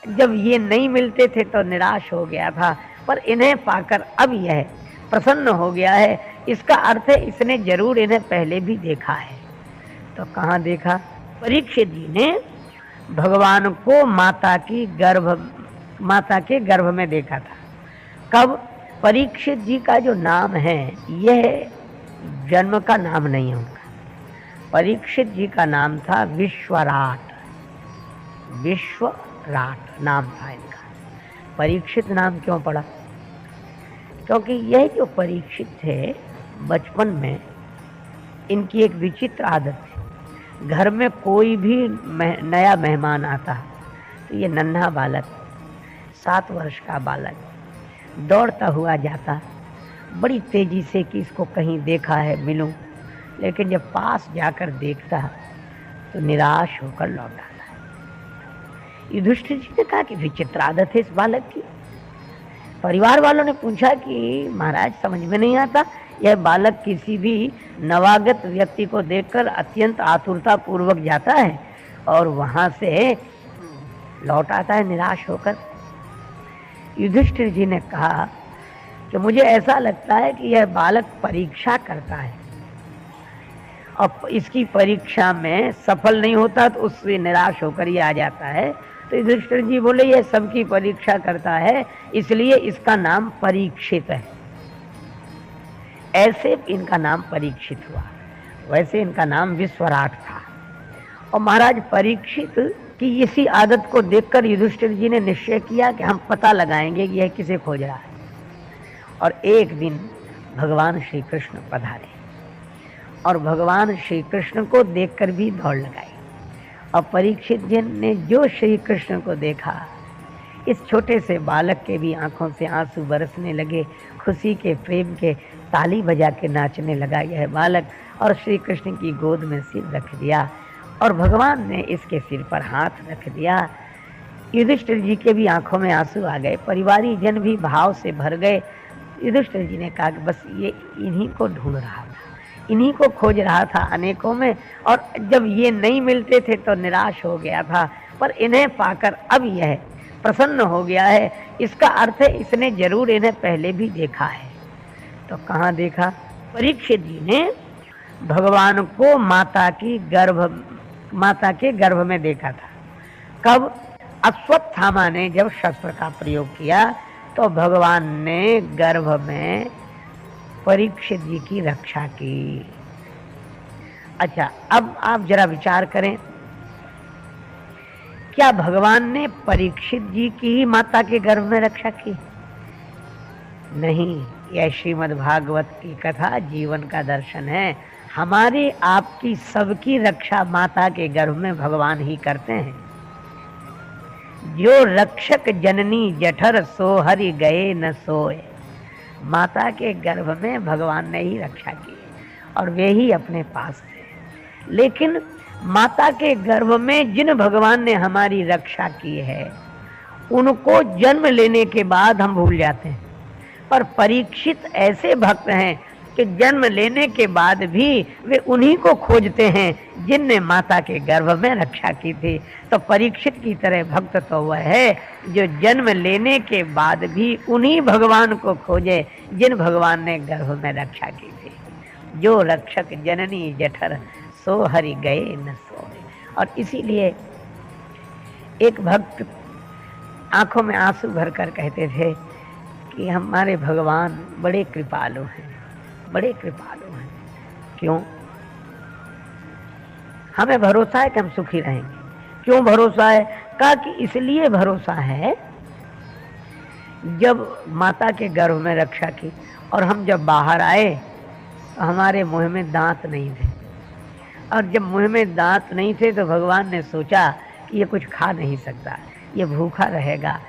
जब ये नहीं मिलते थे तो निराश हो गया था, पर इन्हें पाकर अब यह प्रसन्न हो गया है। इसका अर्थ है इसने जरूर इन्हें पहले भी देखा है। तो कहाँ देखा? परीक्षित जी ने भगवान को माता के गर्भ में देखा था। कब? परीक्षित जी का जो नाम है यह जन्म का नाम नहीं है उनका। परीक्षित जी का नाम था विश्वराट। विश्वराट नाम था इनका। परीक्षित नाम क्यों पड़ा? क्योंकि यह जो परीक्षित थे बचपन में इनकी एक विचित्र आदत थी। घर में कोई भी नया मेहमान आता तो ये नन्हा बालक, 7 वर्ष का बालक दौड़ता हुआ जाता बड़ी तेजी से कि इसको कहीं देखा है, मिलूं। लेकिन जब पास जाकर देखता तो निराश होकर लौट आता। युधिष्ठिर जी ने कहा कि विचित्र आदत है इस बालक की। परिवार वालों ने पूछा कि महाराज समझ में नहीं आता, यह बालक किसी भी नवागत व्यक्ति को देखकर अत्यंत आतुरता पूर्वक जाता है और वहां से लौट आता है निराश होकर। युधिष्ठिर जी ने कहा कि मुझे ऐसा लगता है कि यह बालक परीक्षा करता है और इसकी परीक्षा में सफल नहीं होता तो उससे निराश होकर ये आ जाता है। तो युधिष्ठिर जी बोले यह सबकी परीक्षा करता है इसलिए इसका नाम परीक्षित है। ऐसे इनका नाम परीक्षित हुआ। वैसे इनका नाम विश्वराट था। और महाराज परीक्षित की इसी आदत को देखकर युधिष्ठिर जी ने निश्चय किया कि हम पता लगाएंगे कि यह किसे खोज रहा है। और एक दिन भगवान श्री कृष्ण पधारे और भगवान श्री कृष्ण को देखकर भी दौड़ लगाई। और परीक्षित जी ने जो श्री कृष्ण को देखा, इस छोटे से बालक के भी आंखों से आंसू बरसने लगे, खुशी के, प्रेम के, ताली बजा के नाचने लगा यह बालक और श्री कृष्ण की गोद में सिर रख दिया और भगवान ने इसके सिर पर हाथ रख दिया। युधिष्ठिर जी के भी आंखों में आंसू आ गए, परिवारी जन भी भाव से भर गए। युधिष्ठिर जी ने कहा कि बस ये इन्हीं को ढूंढ रहा था, इन्हीं को खोज रहा था अनेकों में, और जब ये नहीं मिलते थे तो निराश हो गया था, पर इन्हें पाकर अब यह प्रसन्न हो गया है। इसका अर्थ है इसने जरूर इन्हें पहले भी देखा है। तो कहाँ देखा? परीक्षित जी ने भगवान को माता के गर्भ में देखा था। कब? अश्वत्थामा ने जब शस्त्र का प्रयोग किया तो भगवान ने गर्भ में परीक्षित जी की रक्षा की। अच्छा, अब आप जरा विचार करें, क्या भगवान ने परीक्षित जी की ही माता के गर्भ में रक्षा की? नहीं, यह श्रीमद् भागवत की कथा जीवन का दर्शन है। हमारी आपकी सबकी रक्षा माता के गर्भ में भगवान ही करते हैं। जो रक्षक जननी जठर सो हरि गए न सोए। माता के गर्भ में भगवान ने ही रक्षा की और वे ही अपने पास थे। लेकिन माता के गर्भ में जिन भगवान ने हमारी रक्षा की है उनको जन्म लेने के बाद हम भूल जाते हैं। पर परीक्षित ऐसे भक्त हैं कि जन्म लेने के बाद भी वे उन्हीं को खोजते हैं जिनने माता के गर्भ में रक्षा की थी। तो परीक्षित की तरह भक्त तो वह है जो जन्म लेने के बाद भी उन्हीं भगवान को खोजे जिन भगवान ने गर्भ में रक्षा की थी। जो रक्षक जननी जठर सो हरि गए न सोए। और इसीलिए एक भक्त आंखों में आंसू भरकर कहते थे कि हमारे भगवान बड़े कृपालु हैं, बड़े कृपालु हैं। क्यों? हमें भरोसा है कि हम सुखी रहेंगे। क्यों भरोसा है? कहा कि इसलिए भरोसा है, जब माता के गर्भ में रक्षा की और हम जब बाहर आए तो हमारे मुंह में दांत नहीं थे, और जब मुंह में दांत नहीं थे तो भगवान ने सोचा कि ये कुछ खा नहीं सकता, ये भूखा रहेगा।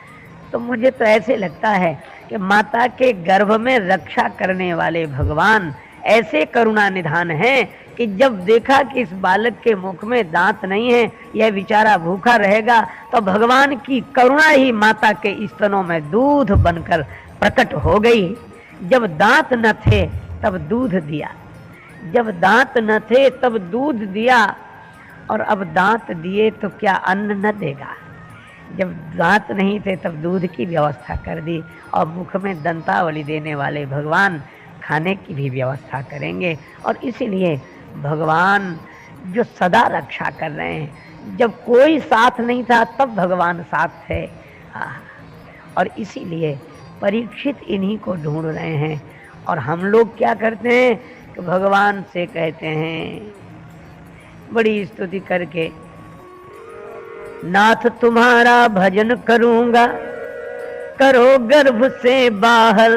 तो मुझे तो ऐसे लगता है कि माता के गर्भ में रक्षा करने वाले भगवान ऐसे करुणा निधान हैं कि जब देखा कि इस बालक के मुख में दांत नहीं है, यह बेचारा भूखा रहेगा, तो भगवान की करुणा ही माता के स्तनों में दूध बनकर प्रकट हो गई। जब दांत न थे तब दूध दिया, जब दांत न थे तब दूध दिया, और अब दांत दिए तो क्या अन्न न देगा? जब दांत नहीं थे तब दूध की व्यवस्था कर दी, और मुख में दंतावली देने वाले भगवान खाने की भी व्यवस्था करेंगे। और इसीलिए भगवान जो सदा रक्षा कर रहे हैं, जब कोई साथ नहीं था तब भगवान साथ थे। और इसीलिए परीक्षित इन्हीं को ढूंढ रहे हैं। और हम लोग क्या करते हैं कि भगवान से कहते हैं बड़ी स्तुति करके, नाथ तुम्हारा भजन करूंगा, करो गर्भ से बाहर।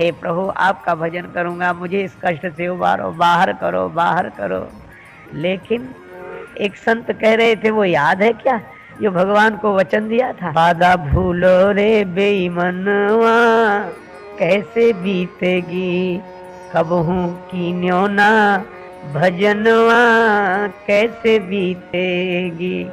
हे प्रभु आपका भजन करूंगा, मुझे इस कष्ट से उबारो, बाहर करो, बाहर करो। लेकिन एक संत कह रहे थे, वो याद है क्या, जो भगवान को वचन दिया था, वादा भूलो रे बेईमनवा, कैसे बीतेगी कबहू कीन्यो ना भजनवा, कैसे बीतेगी।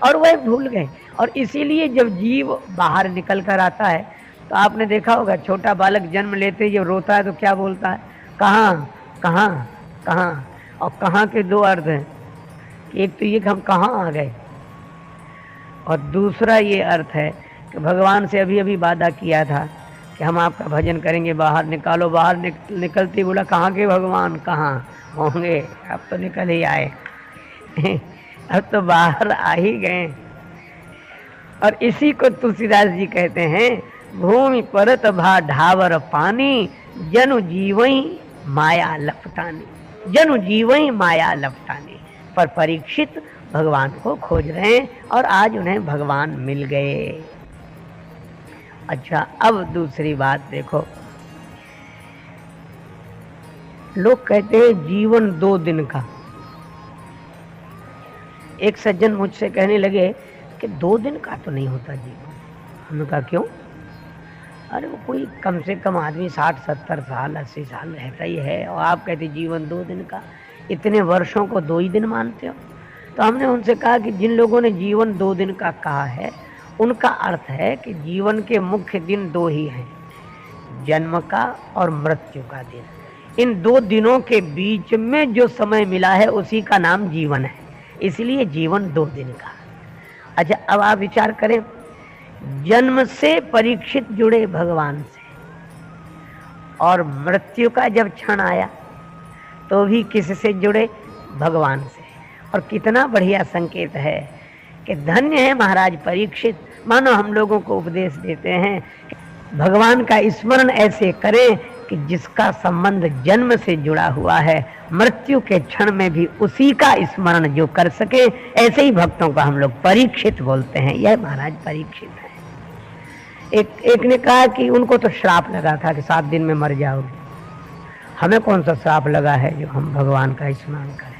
और वह भूल गए। और इसीलिए जब जीव बाहर निकल कर आता है तो आपने देखा होगा, छोटा बालक जन्म लेते ही जब रोता है तो क्या बोलता है, कहाँ कहाँ कहाँ। और कहाँ के दो अर्थ हैं, एक तो ये कि हम कहाँ आ गए, और दूसरा ये अर्थ है कि भगवान से अभी अभी वादा किया था कि हम आपका भजन करेंगे, बाहर निकालो। बाहर निकलती बोला, कहाँ के भगवान कहाँ होंगे, अब तो निकल ही आए अब तो बाहर आ ही गए। और इसी को तुलसीदास जी कहते हैं, भूमि परत भा ढावर पानी, जनु जीवई माया लपटानी, जनु जीवई माया लपटानी। पर परीक्षित भगवान को खोज रहे हैं और आज उन्हें भगवान मिल गए। अच्छा, अब दूसरी बात देखो, लोग कहते हैं जीवन 2 दिन का। एक सज्जन मुझसे कहने लगे कि 2 दिन का तो नहीं होता जीवन। हमने कहा क्यों? अरे वो कोई कम से कम आदमी 60-70 साल 80 साल रहता ही है, और आप कहते जीवन 2 दिन का, इतने वर्षों को 2 ही दिन मानते हो। तो हमने उनसे कहा कि जिन लोगों ने जीवन 2 दिन का कहा है, उनका अर्थ है कि जीवन के मुख्य दिन 2 ही हैं, जन्म का और मृत्यु का दिन। इन 2 दिनों के बीच में जो समय मिला है उसी का नाम जीवन है, इसलिए जीवन 2 दिन का। अच्छा, अब आप विचार करें, जन्म से परीक्षित जुड़े भगवान से, और मृत्यु का जब क्षण आया तो भी किससे जुड़े? भगवान से। और कितना बढ़िया संकेत है कि धन्य है महाराज परीक्षित, मानो हम लोगों को उपदेश देते हैं भगवान का स्मरण ऐसे करें कि जिसका संबंध जन्म से जुड़ा हुआ है, मृत्यु के क्षण में भी उसी का स्मरण जो कर सके, ऐसे ही भक्तों का हम लोग परीक्षित बोलते हैं। यह महाराज परीक्षित है। एक ने कहा कि उनको तो श्राप लगा था कि 7 दिन में मर जाओगे। हमें कौन सा श्राप लगा है जो हम भगवान का स्मरण करें?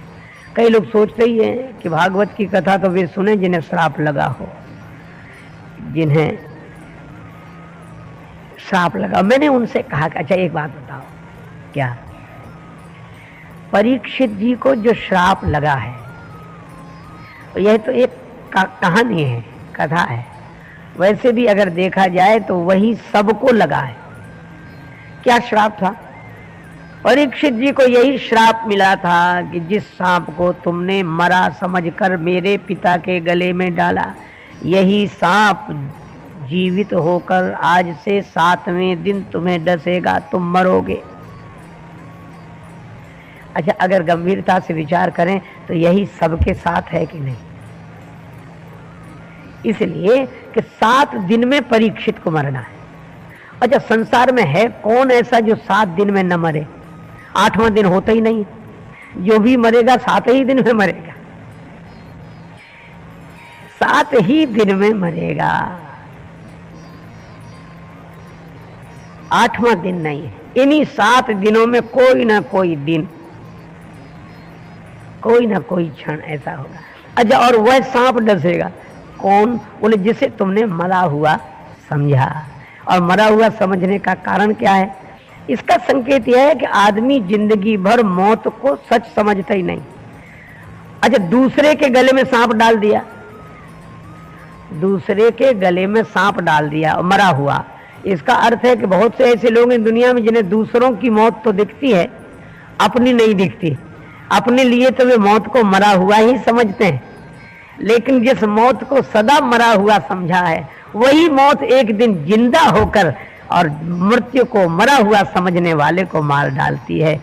कई लोग सोचते ही हैं कि भागवत की कथा तो वे सुने जिन्हें श्राप लगा हो, जिन्हें श्राप लगा। मैंने उनसे कहा कि अच्छा एक बात बताओ, क्या परीक्षित जी को जो श्राप लगा है, तो यह तो एक कहानी है, कथा है। वैसे भी अगर देखा जाए तो वही सबको लगा है। क्या श्राप था? परीक्षित जी को यही श्राप मिला था कि जिस सांप को तुमने मरा समझकर मेरे पिता के गले में डाला, यही सांप जीवित होकर आज से 7वें दिन तुम्हें डसेगा, तुम मरोगे। अच्छा, अगर गंभीरता से विचार करें तो यही सबके साथ है कि नहीं? इसलिए कि 7 दिन में परीक्षित को मरना है। अच्छा, संसार में है कौन ऐसा जो 7 दिन में न मरे? 8वां दिन होता ही नहीं। जो भी मरेगा 7 ही दिन में मरेगा, 7 ही दिन में मरेगा, 8वां दिन नहीं है। इन्हीं 7 दिनों में कोई ना कोई दिन, कोई ना कोई क्षण ऐसा होगा। अच्छा, और वह सांप डसेगा कौन? बोले जिसे तुमने मरा हुआ समझा। और मरा हुआ समझने का कारण क्या है? इसका संकेत यह है कि आदमी जिंदगी भर मौत को सच समझता ही नहीं। अच्छा, दूसरे के गले में सांप डाल दिया, दूसरे के गले में सांप डाल दिया और मरा हुआ। इसका अर्थ है कि बहुत से ऐसे लोग हैं दुनिया में जिन्हें दूसरों की मौत तो दिखती है, अपनी नहीं दिखती। अपने लिए तो वे मौत को मरा हुआ ही समझते हैं। लेकिन जिस मौत को सदा मरा हुआ समझा है, वही मौत एक दिन जिंदा होकर और मृत्यु को मरा हुआ समझने वाले को मार डालती है।